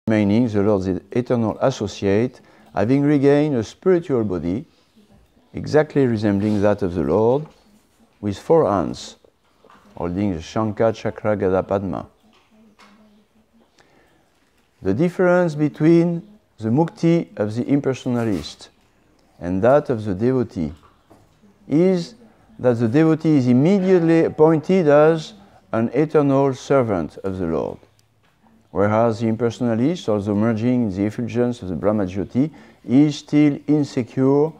remaining the Lord's eternal associate, having regained a spiritual body, exactly resembling that of the Lord, with 4 hands, holding the Shankha Chakra Gada Padma. The difference between the mukti of the impersonalist and that of the devotee is that the devotee is immediately appointed as an eternal servant of the Lord, whereas the impersonalist, although merging in the effulgence of the Brahmajyoti, is still insecure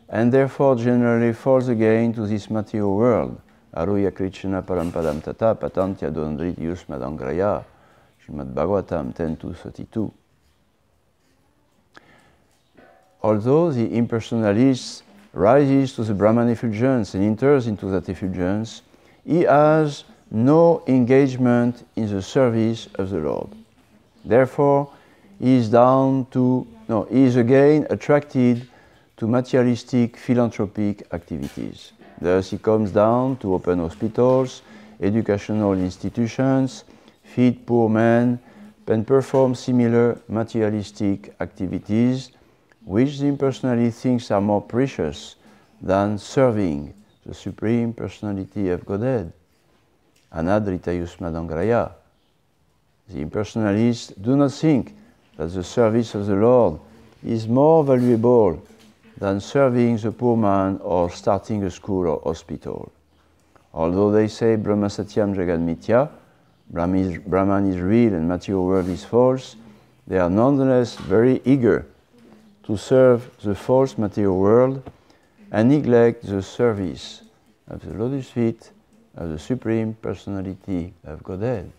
and therefore generally falls again to this material world. Aruya Krishna Parampadam Tata Patantya Dondrit Yusmadangraya, Srimad Bhagavatam 10.232. Although the impersonalist rises to the Brahman effulgence and enters into that effulgence, he has no engagement in the service of the Lord. Therefore, he is again attracted to materialistic philanthropic activities. Thus, he comes down to open hospitals, educational institutions, feed poor men, and perform similar materialistic activities which the impersonality thinks are more precious than serving the Supreme Personality of Godhead. Anadrita Yusmadangraya. The impersonalists do not think that the service of the Lord is more valuable than serving the poor man or starting a school or hospital. Although they say Brahma Satyam Jagad Mithya, Brahman is real and material world is false, they are nonetheless very eager to serve the false material world and neglect the service of the lotus feet of the Supreme Personality of Godhead.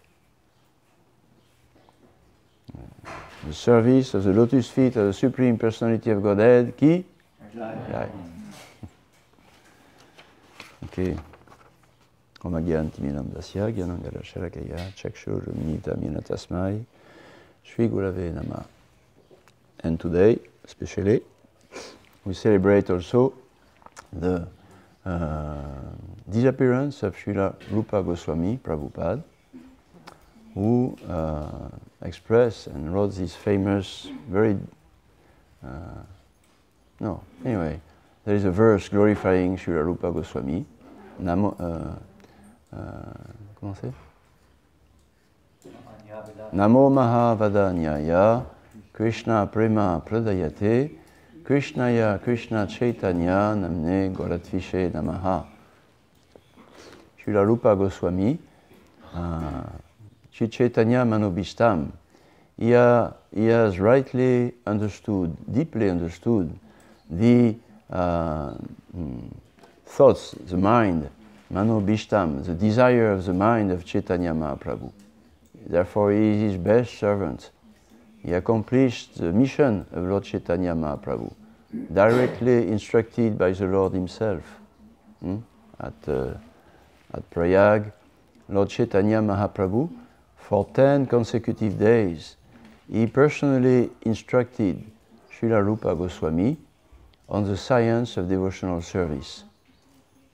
The service of the lotus feet of the Supreme Personality of Godhead, qui? Jai. Okay. Omagyan Timinam Dasya, Gyanangara Sharakaya, Chakshur Minita Minatasmai, Shri Gurave Nama. And today, especially, we celebrate also the disappearance of Srila Rupa Goswami Prabhupada, who expressed and wrote this famous, anyway, there is a verse glorifying Srila Rupa Goswami. Comment c'est? Namo Mahavadanyaya Krishna Prema Pradayate Krishnaya Krishna Chaitanya Namne Goratvishe Namaha. Srila Rupa Goswami, Sri Chaitanya Manobishtam, he has rightly understood, deeply understood the thoughts, the mind, Manobishtam, the desire of the mind of Chaitanya Mahaprabhu. Therefore, he is his best servant. He accomplished the mission of Lord Chaitanya Mahaprabhu, directly instructed by the Lord himself. At Prayag, Lord Chaitanya Mahaprabhu, for 10 consecutive days, he personally instructed Srila Rupa Goswami on the science of devotional service.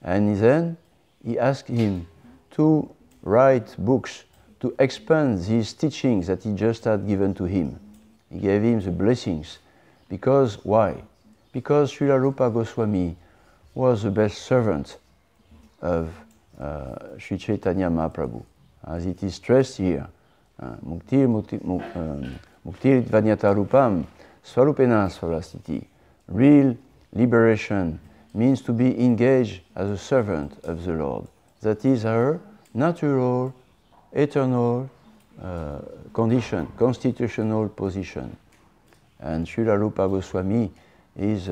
And then he asked him to write books to expand these teachings that he just had given to him. He gave him the blessings. Because, why? Because Srila Rupa Goswami was the best servant of Sri Chaitanya Mahaprabhu. As it is stressed here, Muktir Vanyata Rupam Swarupena Swarastiti. Real liberation means to be engaged as a servant of the Lord. That is our natural, eternal condition, constitutional position. And Srila Rupa Goswami is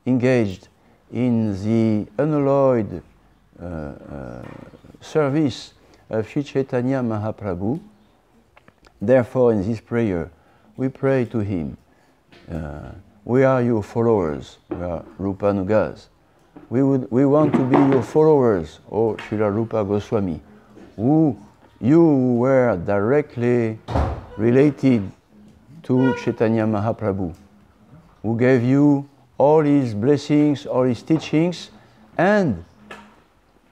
engaged in the unalloyed service of Sri Chaitanya Mahaprabhu. Therefore, in this prayer, we pray to him. We are your followers, we are Rupanugas. We want to be your followers, O Srila Rupa Goswami, who you were directly related to Chaitanya Mahaprabhu, who gave you all his blessings, all his teachings, and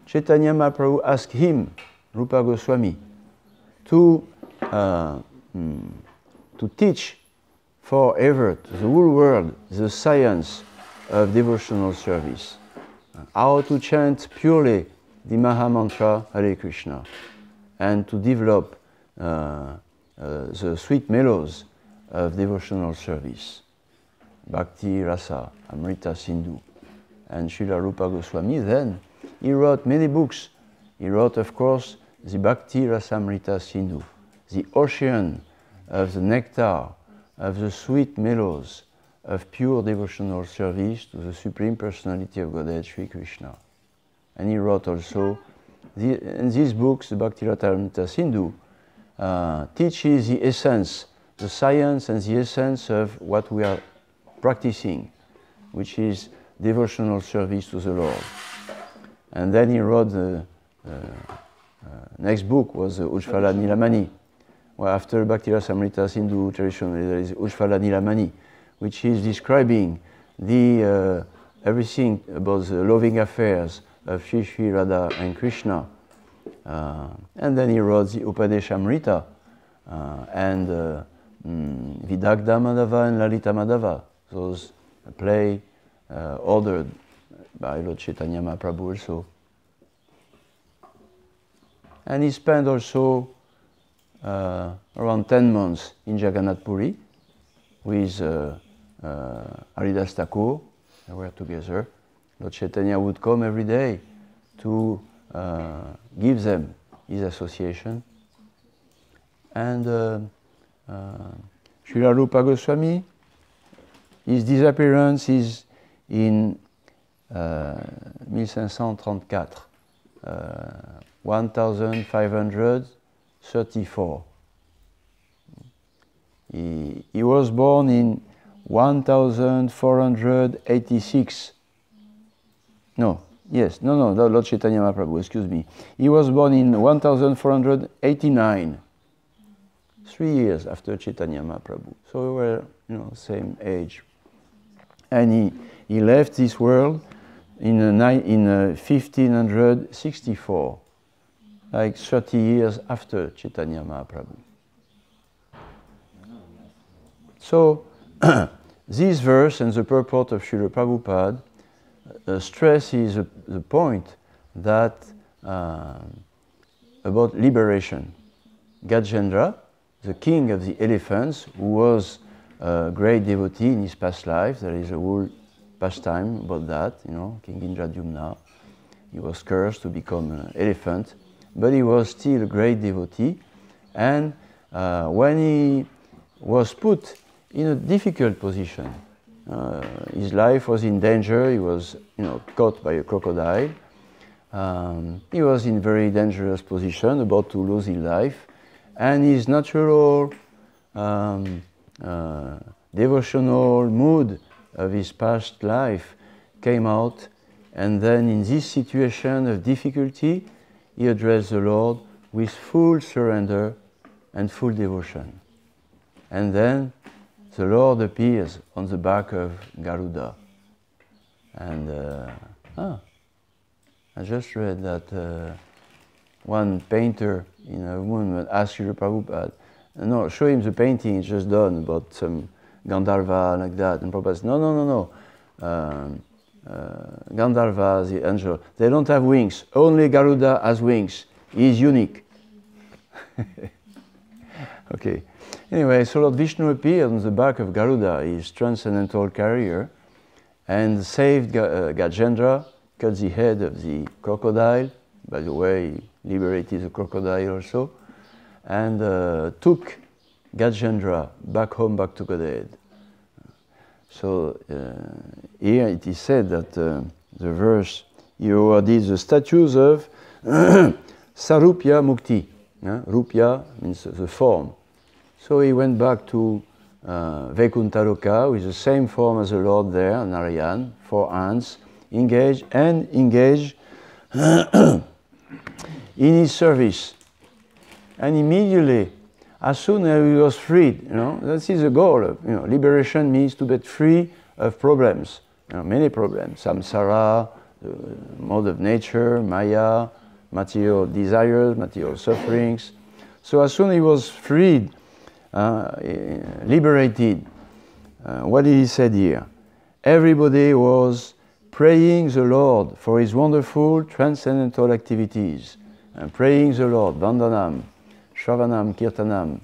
Chaitanya Mahaprabhu asked him, Rupa Goswami, to to teach forever to the whole world the science of devotional service. How to chant purely the Maha Mantra Hare Krishna, and to develop the sweet mellows of devotional service. Bhakti Rasa, Amrita Sindhu. And Srila Rupa Goswami then, he wrote many books. He wrote, of course, the Bhakti Rasamrita Sindhu, the ocean of the nectar, of the sweet mellows, of pure devotional service to the Supreme Personality of Godhead, Sri Krishna. And he wrote also, in these books, the Bhakti Rasamrita Sindhu teaches the essence, the science and the essence of what we are practicing, which is devotional service to the Lord. And then he wrote the next book was Ujjvala Nilamani. Well, after Bhakti Rasamrita Sindhu tradition, there is Ujjvala Nilamani, which is describing the everything about the loving affairs of Shri Shri Radha and Krishna. And then he wrote the Upadeshamrita and Vidagdha Madhava and Lalita Madhava, those play ordered by Lord Chaitanya Mahaprabhu also. And he spent also around 10 months in Jagannath Puri with Haridas Thakur. They were together. Lord Chaitanya would come every day to give them his association. And Srila Rupa Goswami, his disappearance is in 1534, 1534. He was born in 1486. Lord Chaitanya Mahaprabhu, excuse me. He was born in 1489, 3 years after Chaitanya Mahaprabhu. So we were, same age. And he left this world in 1564, like 30 years after Chaitanya Mahaprabhu. So, this verse and the purport of Srila Prabhupada stresses the point that about liberation. Gajendra, the king of the elephants, who was a great devotee in his past life, there is a whole pastime about that, King Indradyumna. He was cursed to become an elephant, but he was still a great devotee. And when he was put in a difficult position, his life was in danger, he was caught by a crocodile. He was in a very dangerous position, about to lose his life. And his natural devotional mood of his past life came out, and then in this situation of difficulty, he addressed the Lord with full surrender and full devotion. And then the Lord appears on the back of Garuda. And I just read that one painter in a woman asked Srila Prabhupada, show him the painting he's just done about some Gandharva like that. And Prabhupada said, no. Gandharva, the angel, they don't have wings. Only Garuda has wings. He is unique. Okay. Anyway, so Lord Vishnu appeared on the back of Garuda, his transcendental carrier, and saved Gajendra, cut the head of the crocodile. By the way, he liberated the crocodile also, and took Gajendra back home, back to Godhead. So here it is said that the verse, he awarded the statues of Sarupya Mukti. Rupya means the form. So he went back to Vaikuntha with the same form as the Lord there, Narayan, 4 hands, engaged in his service. And immediately, as soon as he was freed, that is the goal of, liberation means to get free of problems, many problems, samsara, mode of nature, maya, material desires, material sufferings. So as soon as he was freed liberated. What did he say here? Everybody was praying the Lord for his wonderful transcendental activities. Praying the Lord, Vandanam, Shravanam, Kirtanam,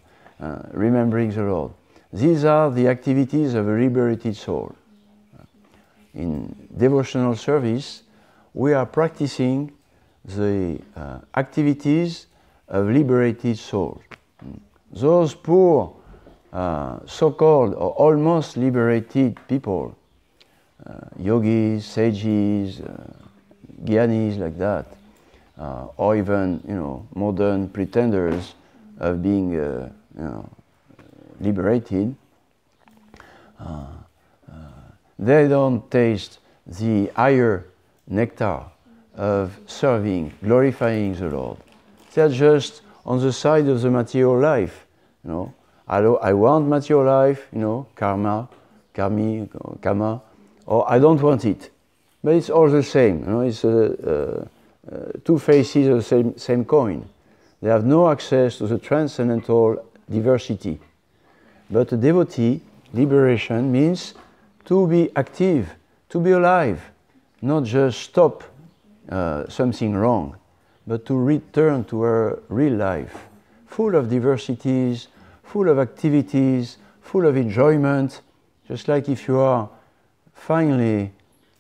remembering the Lord. These are the activities of a liberated soul. In devotional service, we are practicing the activities of liberated souls. Those poor, so-called or almost liberated people, yogis, sages, gyanis like that, or even modern pretenders of being liberated, they don't taste the higher nectar of serving, glorifying the Lord. They're just on the side of the material life. I want material life, karma, or I don't want it. But it's all the same. It's two faces of the same coin. They have no access to the transcendental diversity. But a devotee, liberation means to be active, to be alive, not just stop something wrong, but to return to a real life, full of diversities, full of activities, full of enjoyment, just like if you are finally,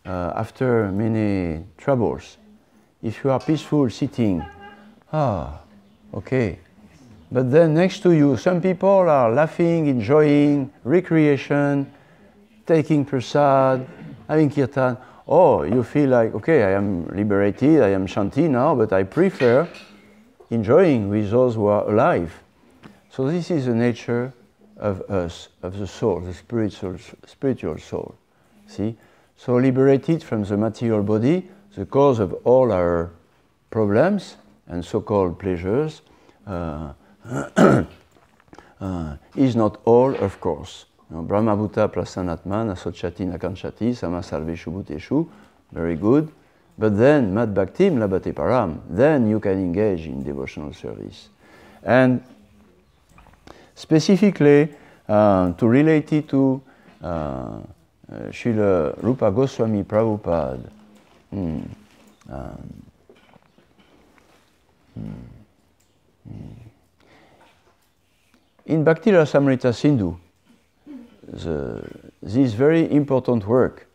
after many troubles, if you are peaceful sitting, okay. But then next to you, some people are laughing, enjoying, recreation, taking prasad, having kirtan. Oh, you feel like, okay, I am liberated, I am shanti now, but I prefer enjoying with those who are alive. So this is the nature of us, of the soul, the spiritual soul. See? So liberated from the material body, the cause of all our problems and so-called pleasures, is not all, of course. Brahmabhuta prasanatman asochati nakanchati samasalveshu bhuteshu, very good. But then, mad bhaktim labate param, then you can engage in devotional service. And specifically, to relate it to Srila Rupa Goswami Prabhupada, in Bhakti Rasamrita Sindhu, this very important work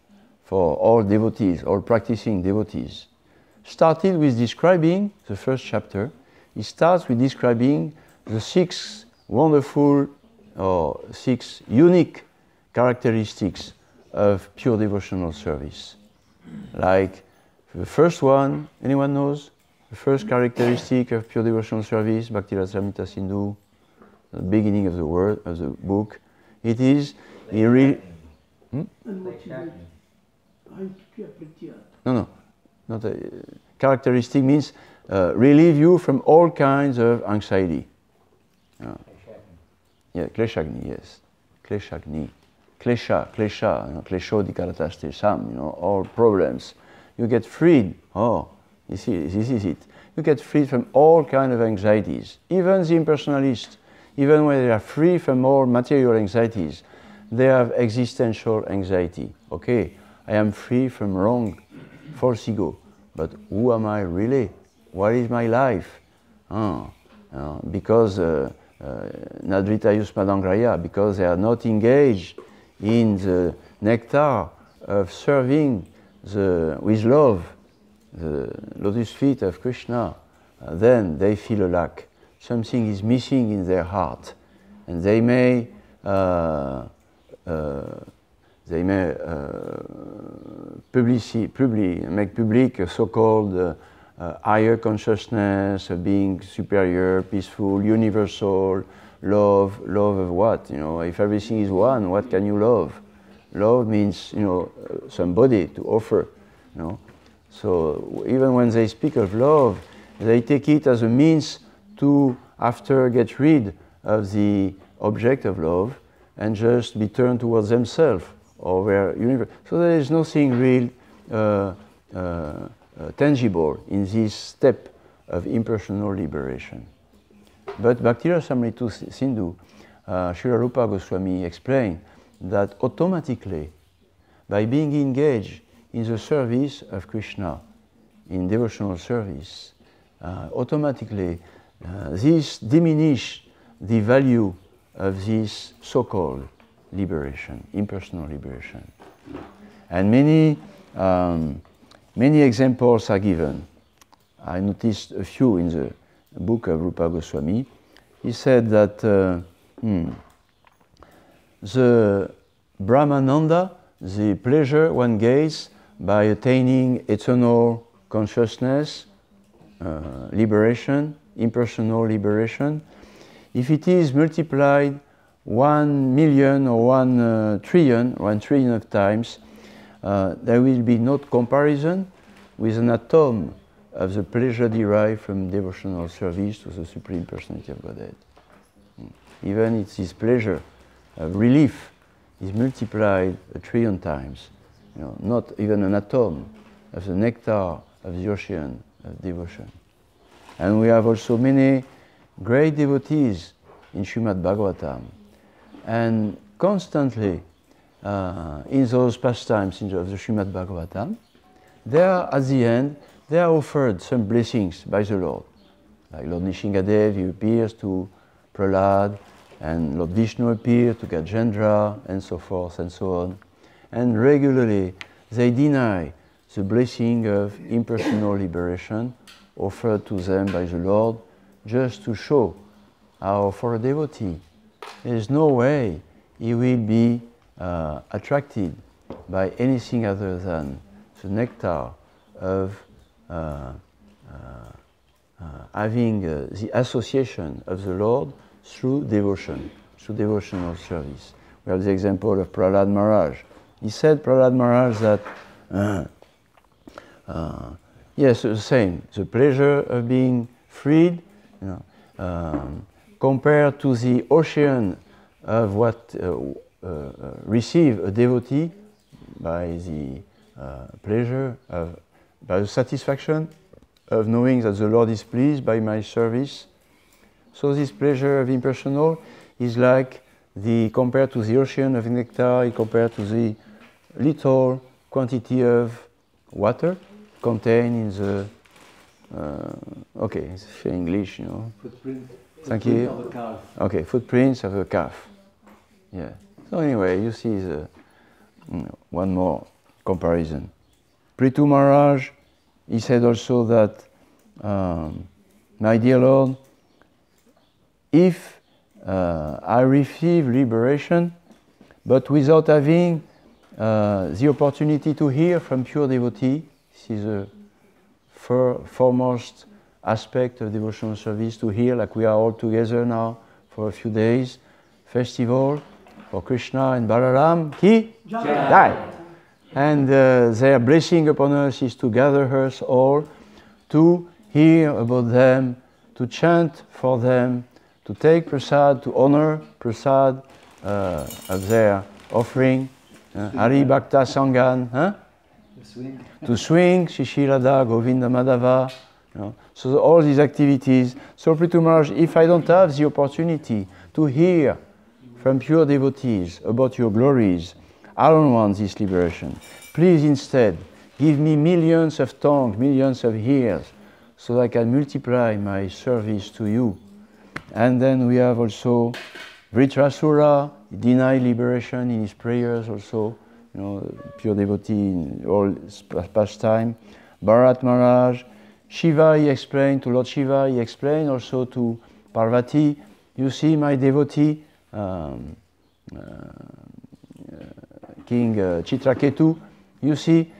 for all devotees, all practicing devotees, started with describing, the first chapter, it starts with describing the 6 wonderful or 6 unique characteristics of pure devotional service. Like the first one, anyone knows? The first characteristic of pure devotional service, Bhakti Rasamrita Sindhu, the beginning of the word, of the book, it is No, not a characteristic means relieve you from all kinds of anxiety. Yeah, kleshagni, yes. Kleshagni. Klesha, klesho dikarataste sam, all problems. You get freed. Oh, this is it. You get freed from all kinds of anxieties. Even the impersonalists, even when they are free from all material anxieties, they have existential anxiety. Okay, I am free from wrong, false ego, but who am I really? What is my life? Because Nadrita Yusmadangraya, because they are not engaged in the nectar of serving with love the lotus feet of Krishna, then they feel a lack. Something is missing in their heart, and they may make public a so-called higher consciousness of being superior, peaceful, universal, love of what? If everything is one, what can you love? Love means, somebody to offer, So even when they speak of love, they take it as a means to, after, get rid of the object of love and just be turned towards themselves or their universe. So there is nothing real tangible in this step of impersonal liberation. But Bhakti Rasamrita Sindhu Srila Rupa Goswami explained that automatically, by being engaged in the service of Krishna, in devotional service, automatically this diminishes the value of this so-called liberation, impersonal liberation. And many examples are given. I noticed a few in the book of Rupa Goswami. He said that the Brahmananda, the pleasure one gets by attaining eternal consciousness, liberation, impersonal liberation, if it is multiplied 1 million or 1 trillion of times, there will be no comparison with an atom of the pleasure derived from devotional service to the Supreme Personality of Godhead. Even if this pleasure of relief is multiplied 1 trillion times, not even an atom of the nectar of the ocean of devotion. And we have also many great devotees in Srimad Bhagavatam. And constantly in those pastimes of the Srimad Bhagavatam, at the end, they are offered some blessings by the Lord. Like Lord Nishingadev, he appears to Prahlad, and Lord Vishnu appears to Gajendra, and so forth and so on. And regularly they deny the blessing of impersonal liberation offered to them by the Lord, just to show how for a devotee there is no way he will be attracted by anything other than the nectar of having the association of the Lord through devotion, through devotional service. We have the example of Prahlad Maharaj. He said, Prahlad Maharaj, that yes, the same, the pleasure of being freed, compared to the ocean of what receive a devotee by the pleasure of, by the satisfaction of knowing that the Lord is pleased by my service. So this pleasure of impersonal is like compared to the ocean of nectar, compared to the little quantity of water contained in the okay, it's English, Footprint. Thank you. Of a calf. Okay, footprints of a calf. Yeah. So anyway, you see one more comparison. Prithu Maharaj, he said also that, my dear Lord, if I receive liberation, but without having the opportunity to hear from pure devotee, this is a foremost aspect of devotional service, to hear, like we are all together now for a few days, festival for Krishna and Balaram, Ki Jai. And their blessing upon us is to gather us all, to hear about them, to chant for them, to take prasad, to honor prasad of their offering, Hari Bhakta Sangan, to swing, Shishirada, Govinda Madhava. So all these activities. So Prithu Maharaj, if I don't have the opportunity to hear from pure devotees about your glories, I don't want this liberation. Please instead give me millions of tongues, millions of ears, so that I can multiply my service to you. And then we have also Vritrasura, deny liberation in his prayers also, pure devotee in all pastime. Bharat Maharaj, Shiva, he explained to Lord Shiva, he explained also to Parvati, you see my devotee, King Chitraketu, you see,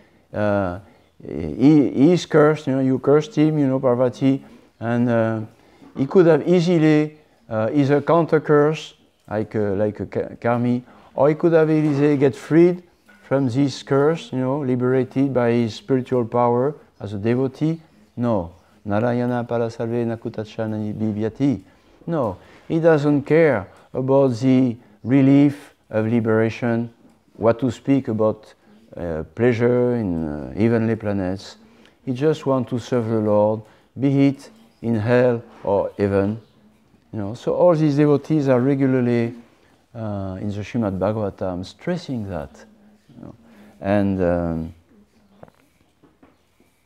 he is cursed, you cursed him, Parvati, and he could have easily either counter curse, like a karmi, or he could have easily get freed from this curse, liberated by his spiritual power as a devotee. No. Narayana Parasalve Nakutachana Bibyati. No. He doesn't care about the relief of liberation, what to speak about pleasure in heavenly planets. He just wants to serve the Lord, be it in hell or heaven. You know, so all these devotees are regularly in the Srimad Bhagavatam stressing that. You know. And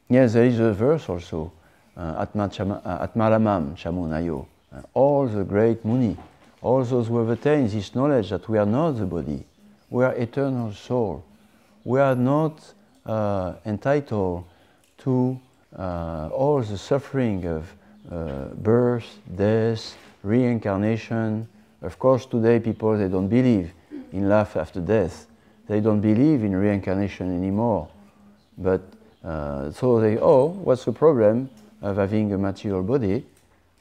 yes, there is a verse also, Atmaramam Chamunayo. All the great Muni, all those who have attained this knowledge that we are not the body, we are eternal soul. We are not entitled to all the suffering of birth, death, reincarnation. Of course, today people, they don't believe in life after death. They don't believe in reincarnation anymore. But so they, oh, what's the problem of having a material body?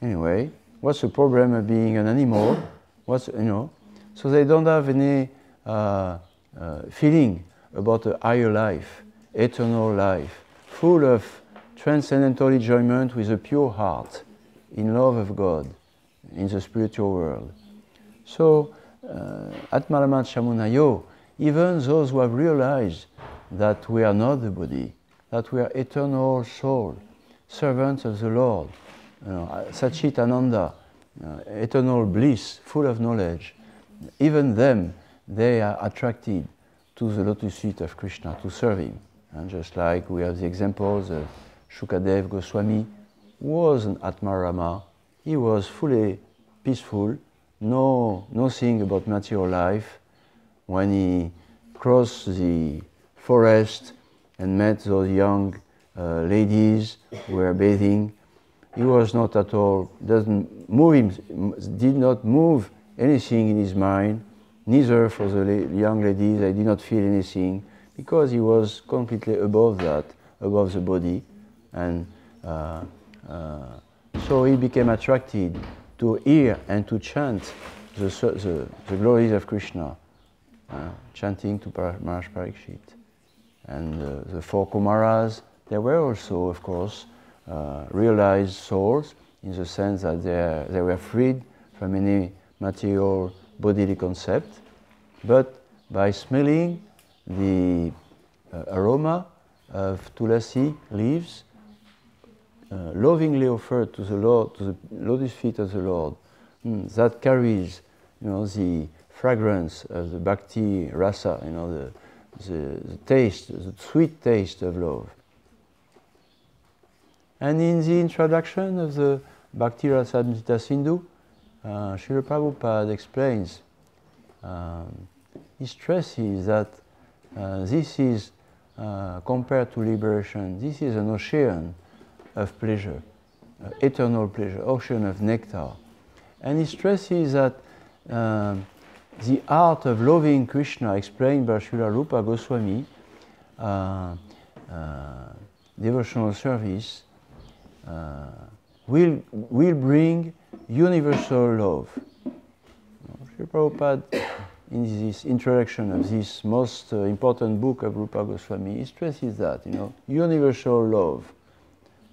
Anyway, what's the problem of being an animal? What's, you know? So they don't have any feeling about a higher life, eternal life, full of transcendental enjoyment with a pure heart, in love of God, in the spiritual world. So, Atmaramat Shamunayo, even those who have realized that we are not the body, that we are eternal soul, servants of the Lord, Satchit Ananda, eternal bliss, full of knowledge, even them, they are attracted to the lotus feet of Krishna, to serve him. And just like we have the examples of Shukadev Goswami, was an Atmarama. He was fully peaceful, nothing about material life. When he crossed the forest and met those young ladies who were bathing, he was not at all, did not move anything in his mind, neither for the young ladies, they did not feel anything, because he was completely above that, above the body. And so he became attracted to hear and to chant the glories of Krishna, chanting to Maharaj Parikshit. And the four Kumaras, they were also, of course, realized souls, in the sense that they were freed from any material bodily concept, but by smelling the aroma of tulasi leaves, lovingly offered to the Lord, to the lotus feet of the Lord, that carries, the fragrance of the bhakti rasa, the taste, the sweet taste of love. And in the introduction of the Bhakti Rasamrita Sindhu, Srila Prabhupada explains, he stresses that this is, compared to liberation, this is an ocean of pleasure, eternal pleasure, ocean of nectar. And he stresses that the art of loving Krishna, explained by Srila Rupa Goswami, devotional service, will bring universal love. Srila Prabhupada, in this introduction of this most important book of Rupa Goswami, he stresses that, universal love.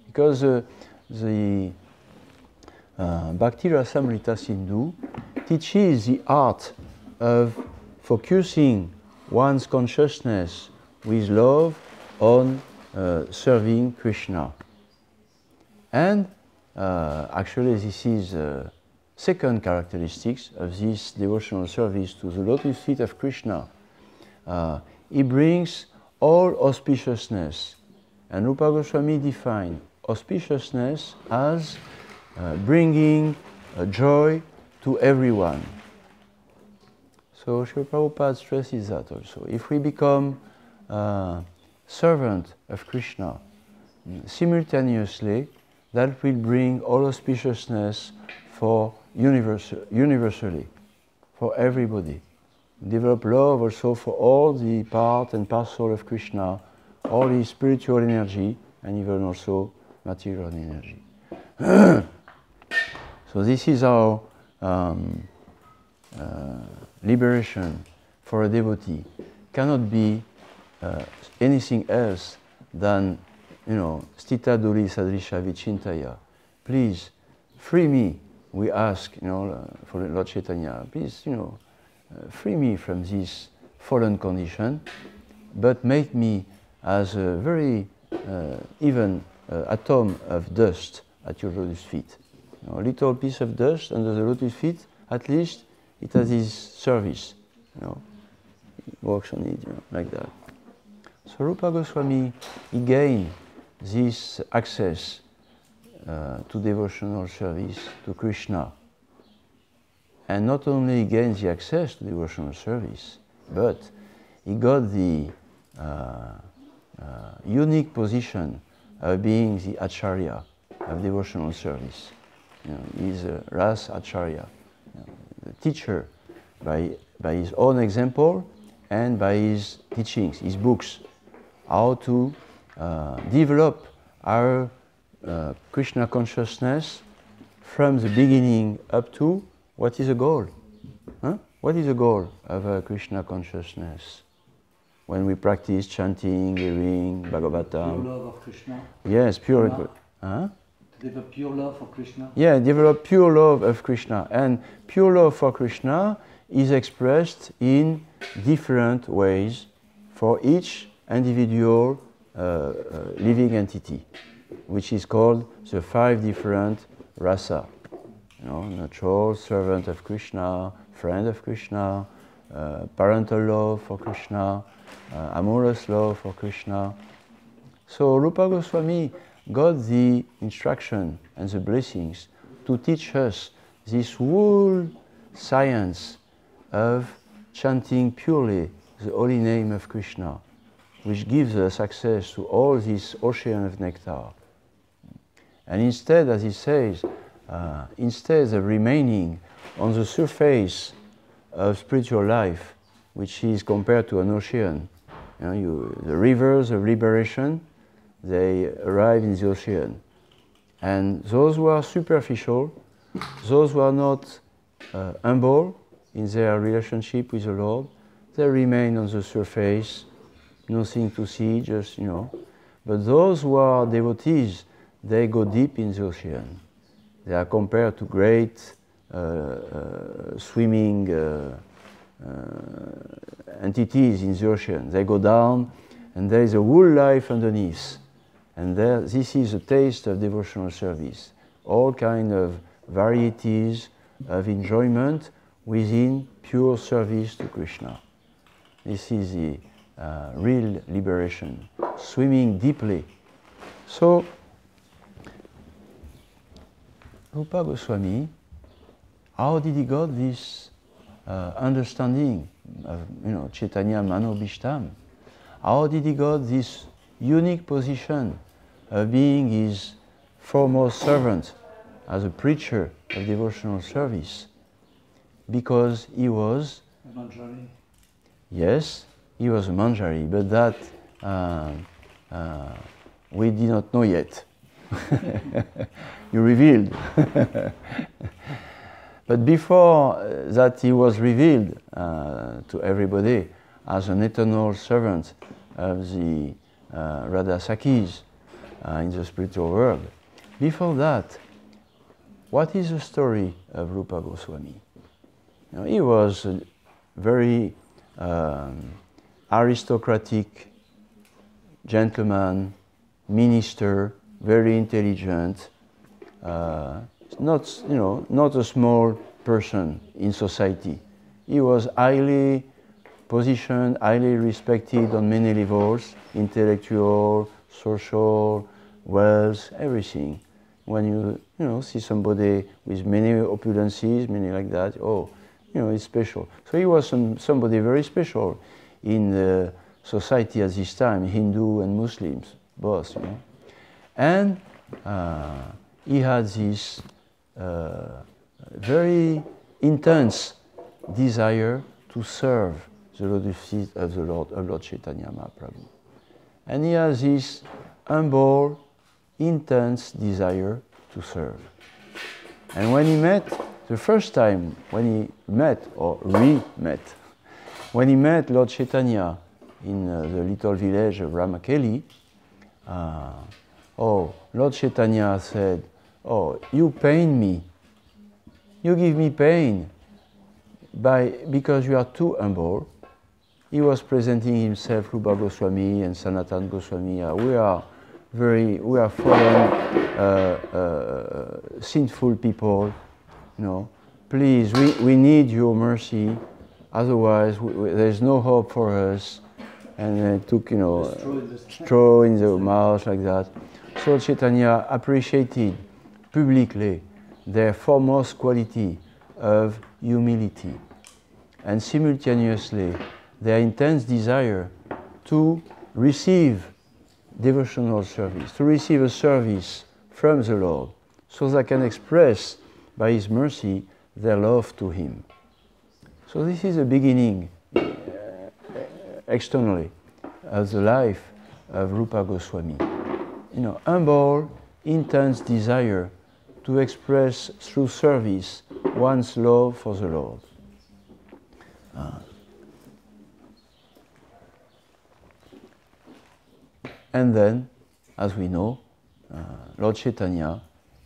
Because the Bhakti Rasamrita Sindhu teaches the art of focusing one's consciousness with love on serving Krishna. And actually this is second characteristics of this devotional service to the lotus feet of Krishna. He brings all auspiciousness. And Rupa Goswami defined auspiciousness as bringing joy to everyone. So Srila Prabhupada stresses that also. If we become servant of Krishna, simultaneously, that will bring all auspiciousness for universally, for everybody. Develop love also for all the part and parcel of Krishna, all his spiritual energy, and even also material energy. So this is our liberation for a devotee. Cannot be anything else than, stita duri sadrisha vichintaya. Please, free me, we ask, for Lord Chaitanya, please, free me from this fallen condition, but make me as a very even atom of dust at your lotus feet. You know, a little piece of dust under the lotus feet, at least it has his service. You know, he works on it, you know, like that. So Rupa Goswami, he gained this access to devotional service to Krishna. And not only he gained the access to devotional service, but he got the unique position of being the Acharya of devotional service. You know, he's a Ras Acharya, you know, the teacher by his own example and by his teachings, his books, how to develop our Krishna consciousness from the beginning up to what is the goal? Huh? What is the goal of Krishna consciousness? When we practice chanting, hearing, Bhagavatam. Pure love of Krishna? Yes, pure. Huh? To develop pure love for Krishna? Yeah, develop pure love of Krishna. And pure love for Krishna is expressed in different ways for each individual living entity, which is called the 5 different rasa. You know, natural, servant of Krishna, friend of Krishna, parental love for Krishna, amorous love for Krishna. So Rupa Goswami got the instruction and the blessings to teach us this whole science of chanting purely the holy name of Krishna, which gives us access to all this ocean of nectar. And instead, as he says, instead of remaining on the surface of spiritual life, which is compared to an ocean, you know, the rivers of liberation, they arrive in the ocean. And those who are superficial, those who are not humble in their relationship with the Lord, they remain on the surface, nothing to see, just, you know. But those who are devotees, they go deep in the ocean. They are compared to great swimming entities in the ocean. They go down, and there is a whole life underneath. And there, this is a taste of devotional service. All kind of varieties of enjoyment within pure service to Krishna. This is the real liberation, swimming deeply. So, Rupa Goswami, how did he got this understanding of, you know, Chaitanya Manobishtam? How did he got this unique position of being his foremost servant as a preacher of devotional service? Because he was a manjari. Yes, he was a manjari, but that we did not know yet. You revealed. But before that he was revealed to everybody as an eternal servant of the Radha Sakhis in the spiritual world. Before that, what is the story of Rupa Goswami? You know, he was a very aristocratic gentleman, minister, very intelligent, not, you know, not a small person in society. He was highly positioned, highly respected on many levels, intellectual, social, wealth, everything. When you know, see somebody with many opulences, many like that, oh, you know, it's special. So he was somebody very special in the society at this time, Hindu and Muslims, both, you know. And he had this very intense desire to serve the lotus feet of the Lord, of Lord Chaitanya Mahaprabhu. And he has this humble, intense desire to serve. And when he met, the first time when he met, or re-met, when he met Lord Chaitanya in the little village of Ramakeli, Lord Chaitanya said, "Oh, you pain me. You give me pain because you are too humble." He was presenting himself, Rupa Goswami and Sanatan Goswami. We are we are fallen, sinful people. You know, please, we need your mercy. Otherwise, there's no hope for us. And they took, you know, straw in the mouth like that. So Chaitanya appreciated publicly their foremost quality of humility, and simultaneously their intense desire to receive devotional service, to receive a service from the Lord, so they can express by His mercy their love to Him. So this is the beginning, externally, of the life of Rupa Goswami. You know, humble, intense desire to express through service one's love for the Lord. And then, as we know, Lord Chaitanya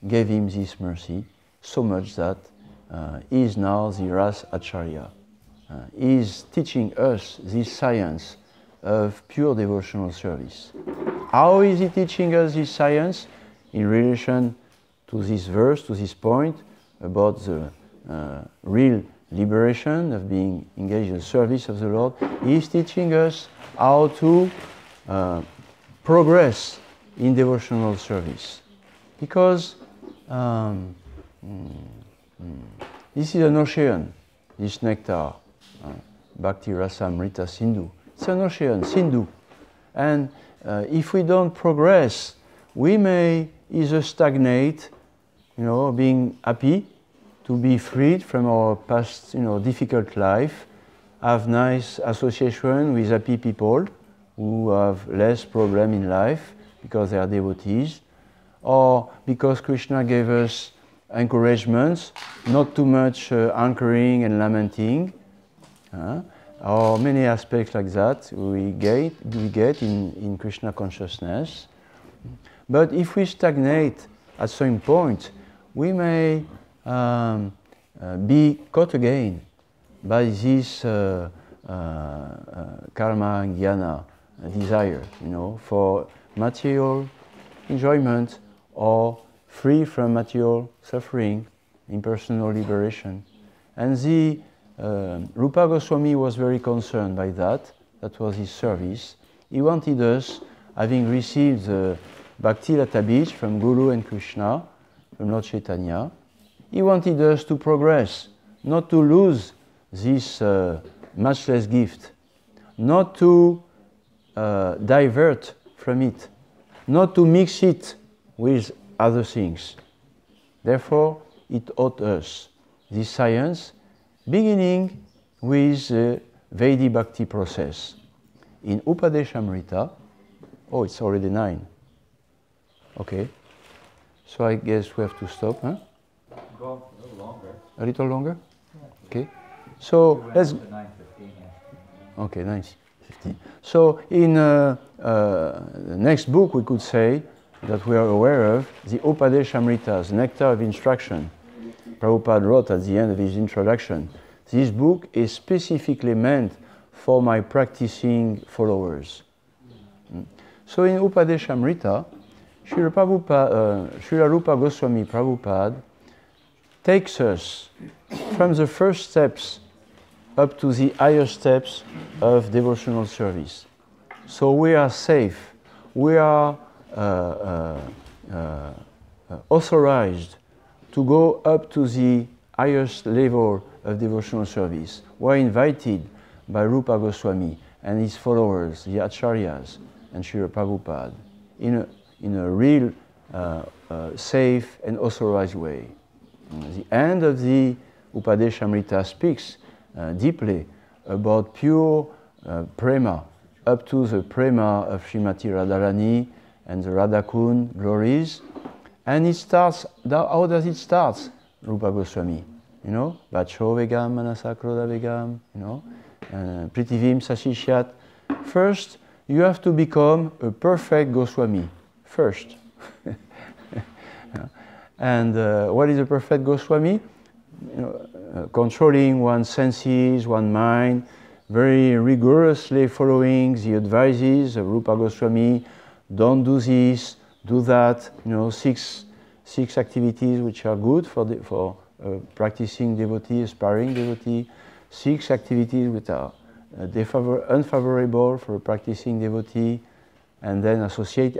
gave him this mercy so much that he is now the Ras Acharya. He is teaching us this science of pure devotional service. How is he teaching us this science? In relation to this verse, to this point about the real liberation of being engaged in the service of the Lord, he is teaching us how to progress in devotional service. Because this is an ocean, this nectar, Bhakti Rasamrita Sindhu. It's an ocean, Sindhu. And if we don't progress, we may either stagnate, you know, being happy to be freed from our past, you know, difficult life, have nice association with happy people who have less problem in life because they are devotees, or because Krishna gave us encouragements, not too much anchoring and lamenting, or many aspects like that we get in Krishna consciousness. But if we stagnate at some point, we may be caught again by this karma and jnana desire, you know, for material enjoyment or free from material suffering, impersonal liberation. And the Rupa Goswami was very concerned by that. That was his service. He wanted us, having received the Bhakti Lata Beach from Guru and Krishna, from Lord Chaitanya, he wanted us to progress, not to lose this matchless gift, not to divert from it, not to mix it with other things. Therefore, it taught us this science, beginning with the Vaidhi Bhakti process. In Upadeshamrita, oh, it's already 9. Okay, so I guess we have to stop, huh? Go a little longer. A little longer? Okay, so let's... 9:15, yeah. Okay, 9:15. So in the next book we could say that we are aware of, the Upadeshamrita, the Nectar of Instruction, Prabhupada wrote at the end of his introduction. This book is specifically meant for my practicing followers. So in Upadeshamrita, Srila Rupa Goswami Prabhupada takes us from the first steps up to the higher steps of devotional service. So we are safe, we are authorized to go up to the highest level of devotional service. We are invited by Rupa Goswami and his followers, the Acharyas, and Srila Prabhupada, in a real safe and authorized way. The end of the Upadeshamrita speaks deeply about pure prema, up to the prema of Srimati Radharani and the Radhakund glories. And it starts, how does it start, Rupa Goswami? You know, Vacho Vegam, Manasa Krodha Vegam, you know, Pritivim Sasishyat. First, you have to become a perfect Goswami, first. And what is a perfect Goswami? You know, controlling one's senses, one's mind, very rigorously following the advices of Rupa Goswami. Don't do this, do that, you know, six activities which are good for practicing devotee, aspiring devotee, 6 activities which are unfavorable for a practicing devotee, and then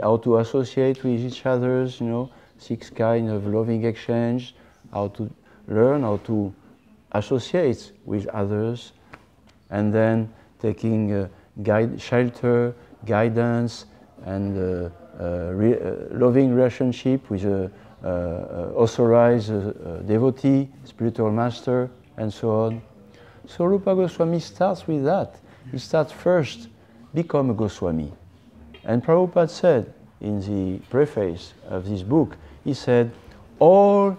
how to associate with each others, you know, 6 kinds of loving exchange, how to learn how to associate with others, and then taking shelter, guidance, and loving relationship with a authorized devotee, spiritual master, and so on. So Rupa Goswami starts with that. He starts first, become a Goswami. And Prabhupada said in the preface of this book, he said, all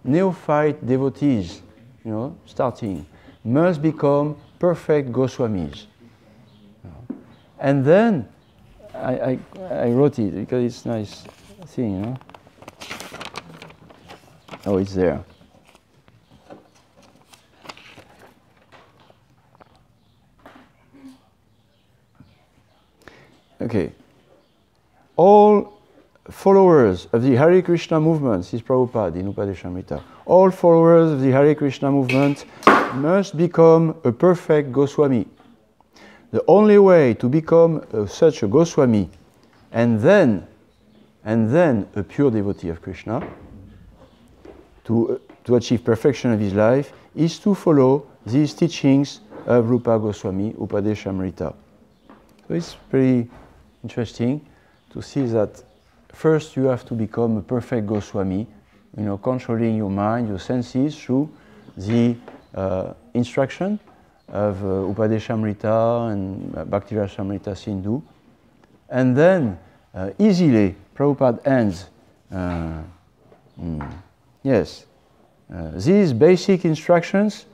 neophyte devotees, you know, starting, must become perfect Goswamis. And then I wrote it because it's a nice thing, you know. Oh, it's there. Okay. All followers of the Hare Krishna movement, this is Prabhupada in Upadeshamrita, all followers of the Hare Krishna movement must become a perfect Goswami. The only way to become such a Goswami and then a pure devotee of Krishna, to achieve perfection of his life, is to follow these teachings of Rupa Goswami, Upadeshamrita. So it's pretty interesting to see that first you have to become a perfect Goswami, you know, controlling your mind, your senses through the instruction of Upadeshamrita and Bhakti-rasamrita Sindhu. And then easily, Prabhupada ends, these basic instructions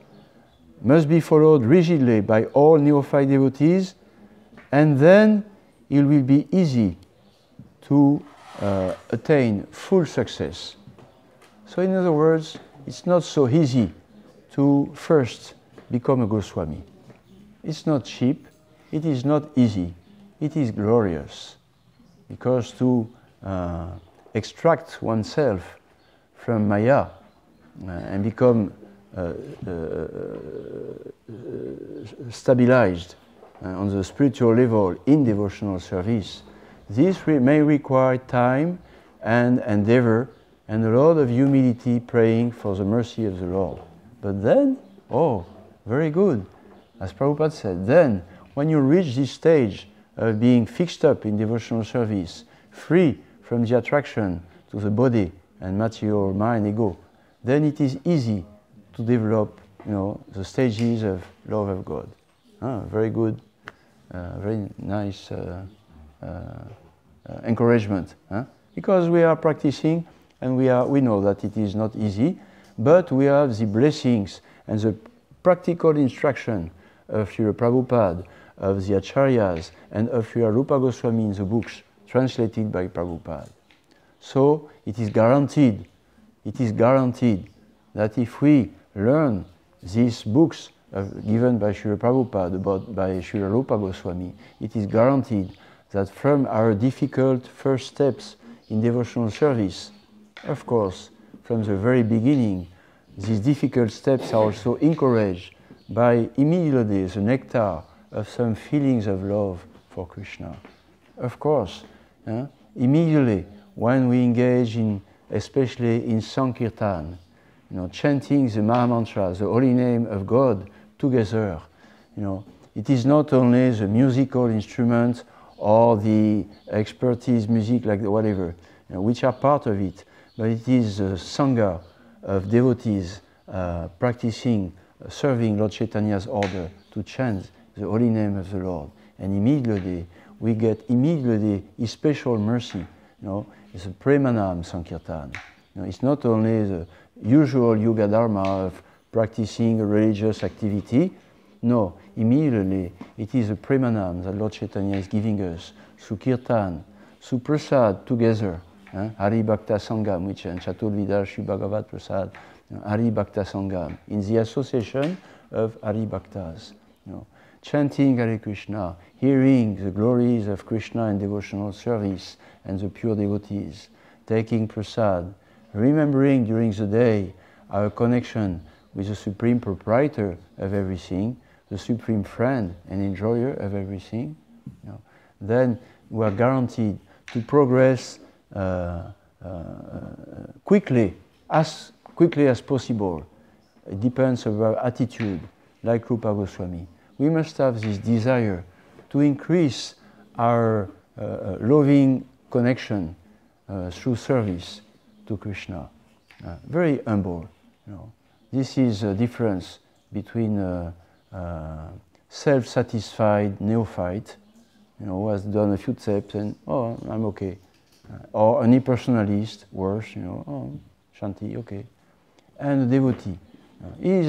must be followed rigidly by all neophyte devotees, and then it will be easy to attain full success. So in other words, it's not so easy to first become a Goswami. It's not cheap, it is not easy, it is glorious. Because to extract oneself from Maya and become stabilized on the spiritual level in devotional service, this may require time and endeavor and a lot of humility, praying for the mercy of the Lord. But then, very good. As Prabhupada said, then when you reach this stage of being fixed up in devotional service, free from the attraction to the body and material mind, ego, then it is easy to develop, you know, the stages of love of God. Very good, very nice encouragement. Because we are practicing and we know that it is not easy, but we have the blessings and the practical instruction of Srila Prabhupada, of the Acharyas, and of Srila Rupa Goswami in the books translated by Prabhupada. So it is guaranteed that if we learn these books given by Srila Prabhupada by Srila Rupa Goswami, it is guaranteed that from our difficult first steps in devotional service, of course, from the very beginning, these difficult steps are also encouraged by immediately the nectar of some feelings of love for Krishna. Of course, immediately when we engage in, especially in Sankirtan, you know, chanting the Mahamantra, the holy name of God together, you know, it is not only the musical instrument or the expertise music, like whatever, you know, which are part of it, but it is the Sangha of devotees practicing, serving Lord Chaitanya's order to chant the holy name of the Lord. And immediately, we get His special mercy. You know, it's a Premanam Sankirtan. You know, it's not only the usual Yoga Dharma of practicing a religious activity. No, immediately, it is a Premanam that Lord Chaitanya is giving us through Kirtan, through Prasad together. Hari Bhakta Sangam, which is Chaturvidha Shri Bhagavat Prasad, Hari Bhakta Sangam, in the association of Hari Bhaktas. You know, chanting Hare Krishna, hearing the glories of Krishna in devotional service and the pure devotees, taking prasad, remembering during the day our connection with the Supreme Proprietor of everything, the Supreme Friend and Enjoyer of everything, then we are guaranteed to progress quickly as possible. It depends on our attitude, like Rupa Goswami. We must have this desire to increase our loving connection through service to Krishna. Very humble. This is a difference between self-satisfied neophyte, who has done a few steps and, oh, I'm okay. Or an impersonalist, worse, oh, Shanti, okay. And a devotee. He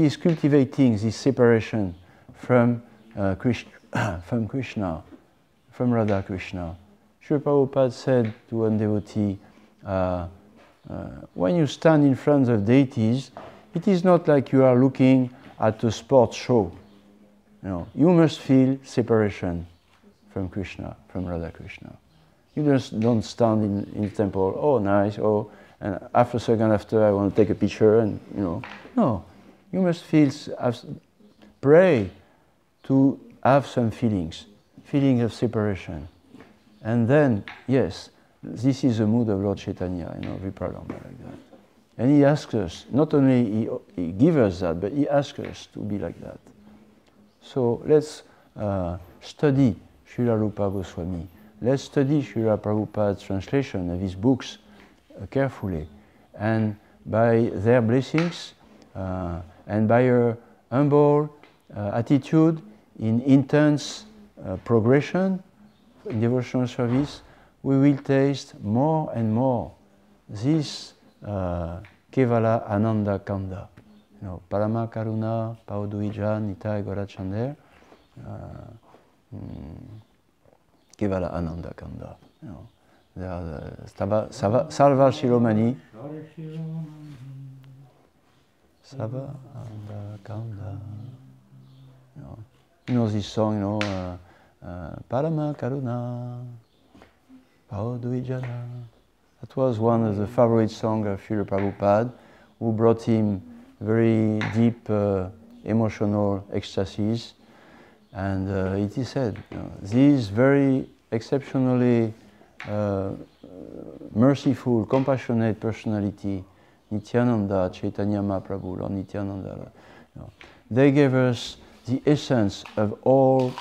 is cultivating this separation from Krishna, from Radha Krishna. Srila Prabhupada said to one devotee, when you stand in front of deities, it is not like you are looking at a sports show. You must feel separation from Krishna, from Radha Krishna. You just don't stand in the temple, oh nice, oh, and after a second after I want to take a picture and, No, you must pray to have some feeling of separation. And then, yes, this is the mood of Lord Chaitanya, Vipralambha like that. And he asks us, not only he gives us that, but he asks us to be like that. So let's study Srila Rupa Goswami. Let's study Srila Prabhupada's translation of his books carefully. And by their blessings and by your humble attitude in intense progression in devotional service, we will taste more and more this Kevala Ananda Kanda. Parama Karuna, Pauduija, Nitai Gorachander, Kevala Ananda Kanda. They are the Salva Shiromani. Sava Ananda Kanda. You know this song, Parama Karuna, Pauduijana. That was one of the favorite songs of Srila Prabhupada, who brought him very deep emotional ecstasies. And it is said, this very exceptionally merciful, compassionate personality, Nityananda, Chaitanya Mahaprabhu, Lord Nityananda, they gave us the essence of all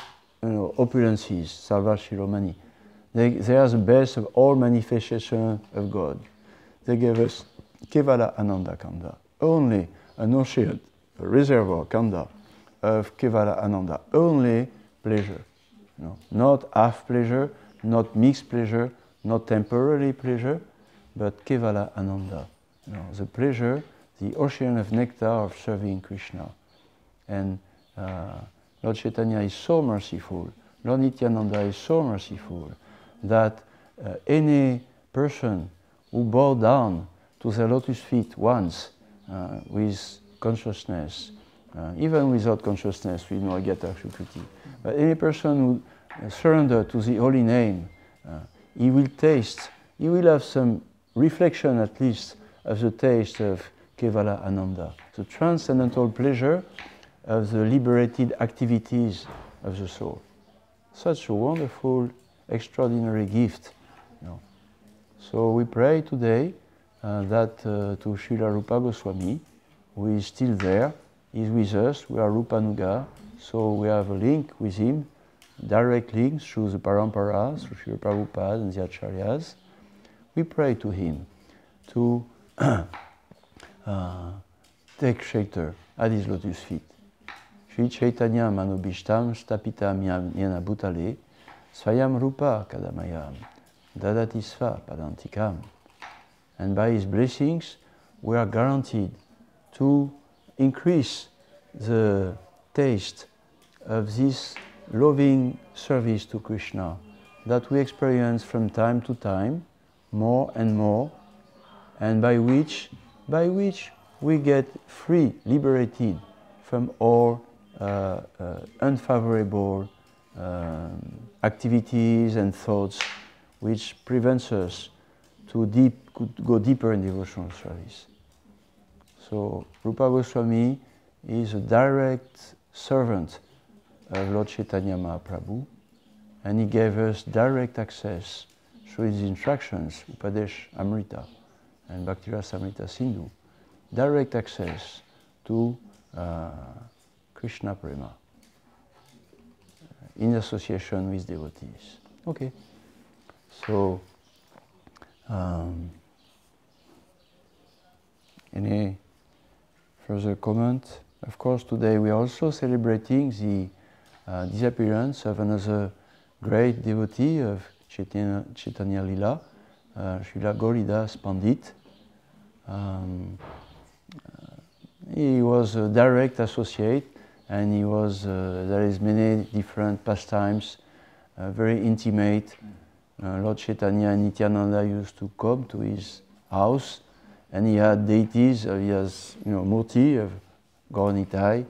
opulences, Salva Shiromani. They are the best of all manifestations of God. They gave us Kevala Ananda Kanda, only an ocean, a reservoir Kanda of Kevala Ananda, only pleasure. Not half pleasure, not mixed pleasure, not temporary pleasure, but Kevala Ananda. The pleasure, the ocean of nectar of serving Krishna. And Lord Chaitanya is so merciful, Lord Nityananda is so merciful, that any person who bow down to the lotus feet once with consciousness, even without consciousness, we know Agata Shukriti, but any person who surrenders to the holy name, he will taste, he will have some reflection at least of the taste of Kevala Ananda, the transcendental pleasure of the liberated activities of the soul. Such a wonderful, extraordinary gift. So we pray today that to Srila Rupa Goswami, who is still there, is with us. We are Rupanuga, so we have a link with him, direct links through the Paramparas, through Srila Prabhupada and the Acharyas. We pray to him to take shelter at his lotus feet. Shri Chaitanya Manubhishtam Stapitam Yena Bhutale Swayam Rupa Kadamayam Dadati Sva Padantikam. And by his blessings, we are guaranteed to increase the taste of this loving service to Krishna that we experience from time to time, more and more, and by which we get free, liberated from all unfavorable activities and thoughts which prevents us to go deeper in devotional service. So Rupa Goswami is a direct servant of Lord Chaitanya Mahaprabhu, and he gave us direct access through his instructions, Upadesh Amrita and Bhakti-Rasamrita Sindhu, direct access to Krishna Prema in association with devotees. Okay, so any further comment? Of course, today we are also celebrating the disappearance of another great devotee of Chaitanya Lila, Srila Gauridas Pandit. He was a direct associate, and he was, there is many different pastimes, very intimate. Lord Chaitanya and Nityananda used to come to his house, and he had deities, he has, Murti of Gauranitai,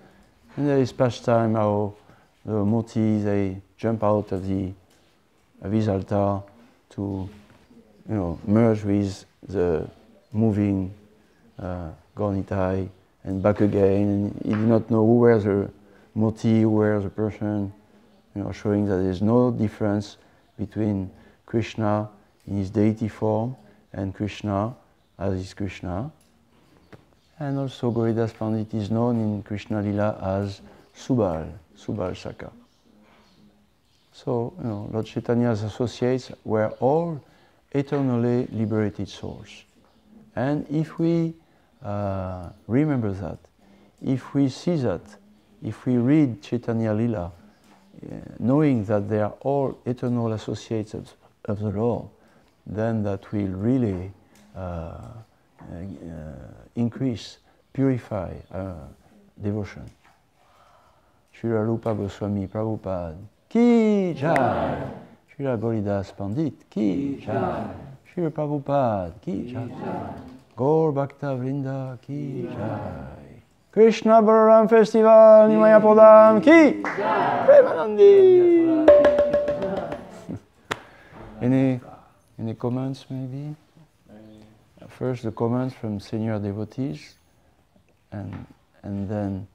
and there is pastime how the Murti, they jump out of his altar to, merge with the moving Gauranitai and back again. And he did not know who was the Murti, who was the person, showing that there is no difference between Krishna in his deity form and Krishna as is Krishna. And also Gauridas Pandit is known in Krishna Lila as Subal Saka. So, Lord Chaitanya's associates were all eternally liberated souls. And if we remember that, if we see that, if we read Chaitanya Lila, knowing that they are all eternal associates of the Lord, then that will really increase, purify devotion. Srila Rupa Goswami Prabhupada Ki Jai, Srila Gauridas Pandit Ki Jai, Srila Prabhupada Ki Jai, Gaur Bhakta Vrinda Ki Jai, Krishna Balaram Festival Nimaya Pradam Ki Premanandi. Any comments maybe? First the comments from senior devotees, and then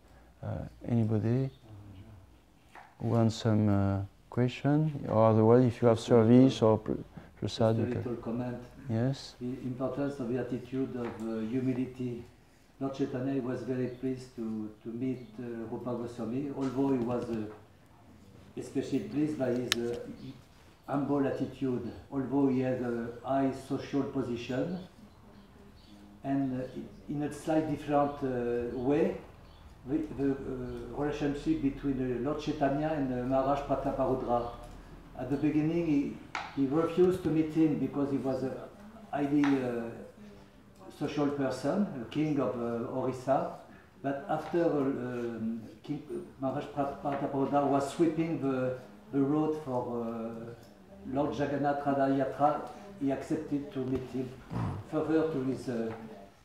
anybody who wants some question, or otherwise if you have service or prasad. Just a little comment. Yes. The importance of the attitude of humility. Lord Chaitanya was very pleased to meet Rupa Goswami, although he was especially pleased by his humble attitude, although he had a high social position, and in a slightly different way, the relationship between Lord Chaitanya and Maharaj Prataparudra. At the beginning, he refused to meet him because he was a highly social person, a king of Orissa. But after King Maharaj Prataparudra was sweeping the road for Lord Jagannath Radha Yatra, he accepted to meet him, further to his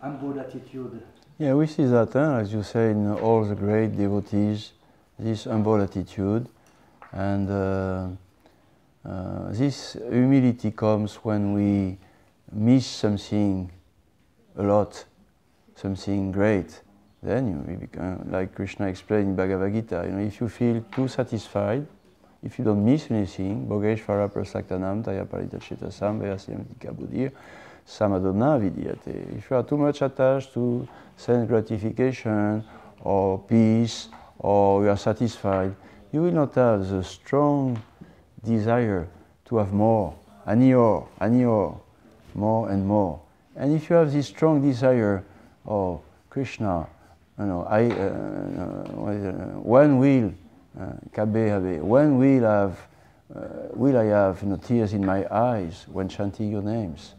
humble attitude. Yeah, we see that, as you say, in all the great devotees, this humble attitude, and this humility comes when we miss something a lot, something great. Then we become, like Krishna explained in Bhagavad Gita, if you feel too satisfied, if you don't miss anything, Bhogeshvara prasaktanam taya paritachitasam vayasyamtika buddhir samadona vidyate. If you are too much attached to sense gratification or peace, or you are satisfied, you will not have the strong desire to have more, anior, more and more. And if you have this strong desire, oh Krishna, when will when will I have tears in my eyes when chanting your names?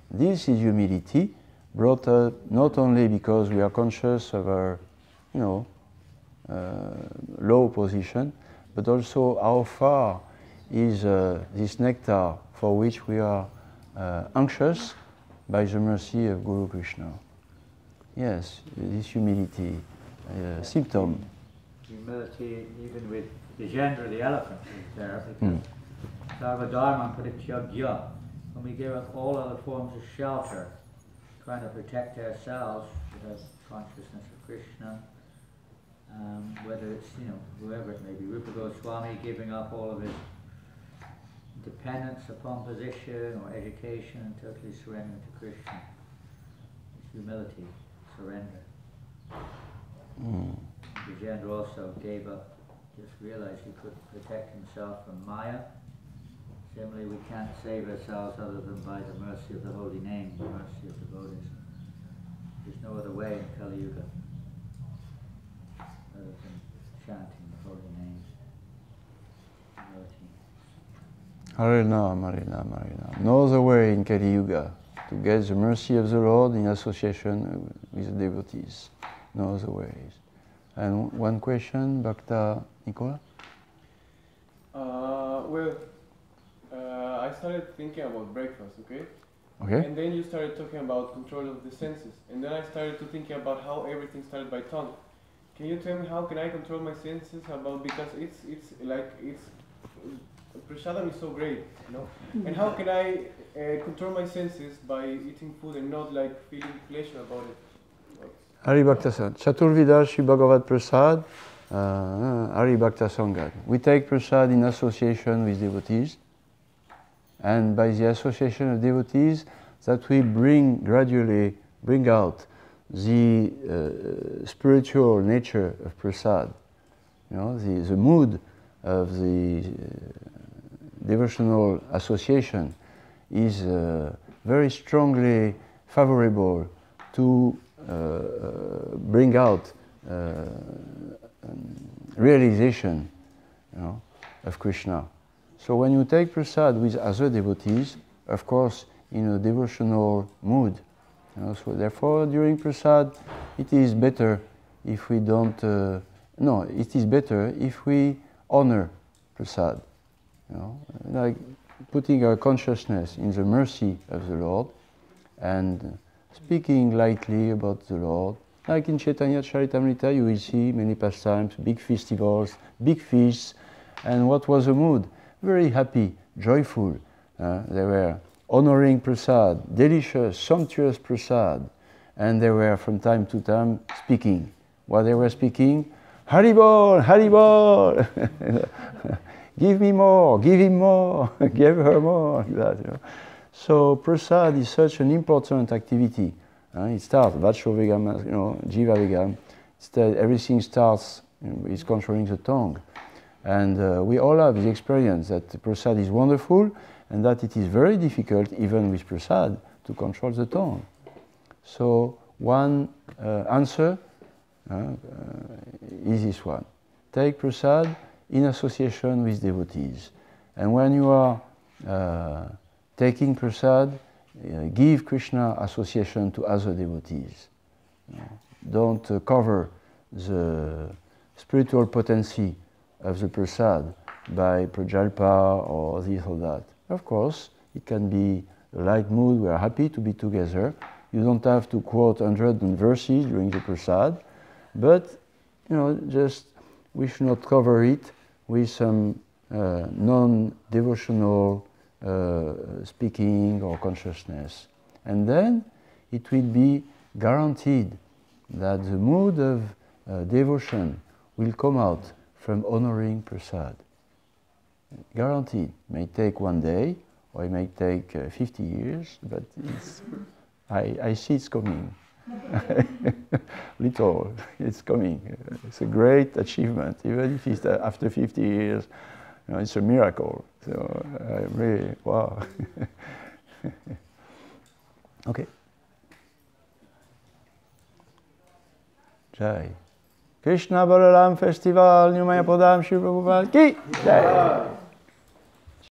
This is humility, brought up not only because we are conscious of our, low position, but also how far is this nectar for which we are anxious by the mercy of Guru Krishna. Yes, this humility symptom. humility, even with Gajendra the elephant is there, because Sarvadharma Parityagya, when we give up all other forms of shelter, trying to protect ourselves, we have consciousness of Krishna, whether it's, whoever it may be, Rupa Goswami giving up all of his dependence upon position or education and totally surrendering to Krishna. It's humility, surrender. Gajendra also gave up, just realized he couldn't protect himself from Maya. Similarly, we can't save ourselves other than by the mercy of the holy name, the mercy of devotees. There's no other way in Kali Yuga other than chanting the holy names. Harinam, Harinam, Harinam. No other way in Kali Yuga to get the mercy of the Lord in association with the devotees. No other ways. And one question, Bhakta Nicola? I started thinking about breakfast, okay? Okay. And then you started talking about control of the senses. And then I started to thinking about how everything started by tongue. Can you tell me how can I control my senses because prasadam is so great, And how can I control my senses by eating food and not feeling pleasure about it? Hari Bhakta Sangha. Chaturvida Shri Bhagavad Prasad, Hari Bhakta Sangha. We take prasad in association with devotees, and by the association of devotees, that we gradually bring out the spiritual nature of prasad. The mood of the devotional association is very strongly favorable to bring out realization, of Krishna. So when you take prasad with other devotees, of course, in a devotional mood, so therefore during prasad, it is better if we don't. It is better if we honor prasad. Like putting our consciousness in the mercy of the Lord and speaking lightly about the Lord. Like in Chaitanya Charitamrita, you will see many pastimes, big festivals, big feasts, and what was the mood? Very happy, joyful. They were honoring prasad, delicious, sumptuous prasad, and they were from time to time speaking. While they were speaking, Haribol, Haribol, give me more, give him more, give her more, like that. So prasad is such an important activity. It starts, Vacho Vegam, Jiva Vegam. Everything starts with controlling the tongue. And we all have the experience that prasad is wonderful and that it is very difficult, even with prasad, to control the tongue. So one answer is this one. Take prasad in association with devotees. And when you are taking prasad, give Krishna association to other devotees. Don't cover the spiritual potency of the prasad by prajalpa or this or that. Of course, it can be a light mood, we are happy to be together. You don't have to quote 100 verses during the prasad, but just we should not cover it with some non-devotional speaking or consciousness. And then it will be guaranteed that the mood of devotion will come out from honoring prasad. Guaranteed. It may take one day, or it may take 50 years, but I see it's coming. Little, it's coming. It's a great achievement, even if it's after 50 years. It's a miracle. So really, wow. Okay. Jai. Krishna Balaram Festival, New Maya Padam, Shri Prabhupada Ki Jai.